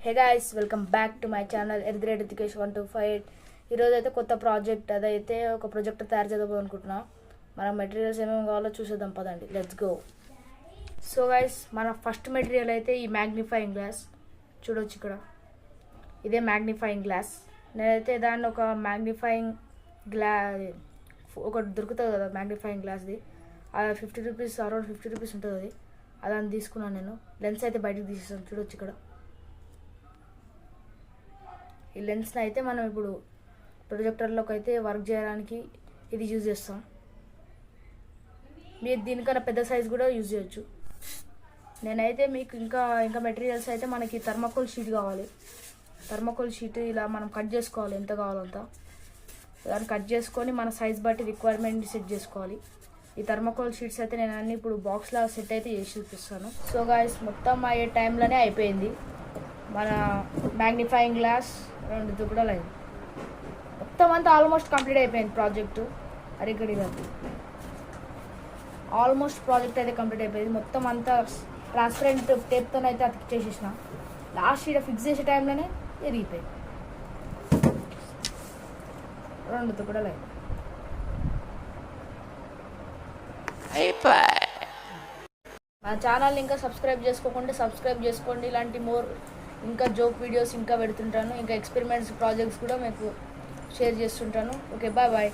Hey guys, welcome back to my channel ఎర్దిరేట్ రితికేష్ 1258. ఈరోజు అయితే కొత్త ప్రాజెక్ట్ అదైతే ఒక ప్రాజెక్ట్ తయారు చేద్దాం అనుకుంటున్నా. మన మెటీరియల్స్ ఏమేమి కావాలో చూసేద్దాం పదండి, లెట్స్ గో. సో గైస్, మన ఫస్ట్ మెటీరియల్ అయితే ఈ మ్యాగ్నిఫైయింగ్ గ్లాస్ చూడొచ్చు. ఇక్కడ ఇదే మ్యాగ్నిఫైయింగ్ గ్లాస్. నేనైతే దాన్ని ఒక మ్యాగ్నిఫైయింగ్ ఒకటి దొరుకుతుంది కదా మ్యాగ్నిఫైయింగ్ గ్లాస్ది, అది 50 రూపీస్, అరౌండ్ 50 రూపీస్ ఉంటుంది. అదని తీసుకున్నాను నేను. లెన్స్ అయితే బయటకు తీసేస్తాను చూడొచ్చు. ఇక్కడ ఈ లెన్స్ని అయితే మనం ఇప్పుడు ప్రొజెక్టర్లోకి అయితే వర్క్ చేయడానికి ఇది యూజ్ చేస్తాం. మీరు దీనికన్నా పెద్ద సైజ్ కూడా యూజ్ చేయొచ్చు. నేనైతే మీకు ఇంకా మెటీరియల్స్ అయితే మనకి థర్మాకోల్ షీట్ కావాలి. థర్మాకోల్ షీట్ ఇలా మనం కట్ చేసుకోవాలి, ఎంత కావాలో అంత. దాన్ని కట్ చేసుకొని మన సైజ్ బట్టి రిక్వైర్మెంట్ సెట్ చేసుకోవాలి. ఈ థర్మాకోల్ షీట్స్ అయితే నేను అన్ని ఇప్పుడు బాక్స్లా సెట్ అయితే చేసి చూపిస్తాను. సో గాయస్, మొత్తం అయ్యే టైంలోనే అయిపోయింది మన మ్యాగ్నిఫైయింగ్ గ్లాస్. 2 దుబ్బడలు అయింది, మొత్తం అంతా ఆల్మోస్ట్ కంప్లీట్ అయిపోయింది ప్రాజెక్టు. అరిగడి ఆల్మోస్ట్ ప్రాజెక్ట్ అయితే కంప్లీట్ అయిపోయింది. మొత్తం అంతా ట్రాన్స్పరెంట్ టేప్తో అయితే అతికిచ్చేసేసిన. లాస్ట్ ఇక్కడ ఫిక్స్ చేసే టైంలోనే ఎరిగిపోయింది. 2 దుబ్బడలు అయింది. మా ఛానల్ ఇంకా సబ్స్క్రైబ్ చేసుకోకుండా సబ్స్క్రైబ్ చేసుకోండి. ఇలాంటి ఇంకా జోక్ వీడియోస్ ఇంకా పెడుతుంటాను. ఇంకా ఎక్స్పెరిమెంట్స్ ప్రాజెక్ట్స్ కూడా మీకు షేర్ చేస్తుంటాను. Okay, bye bye.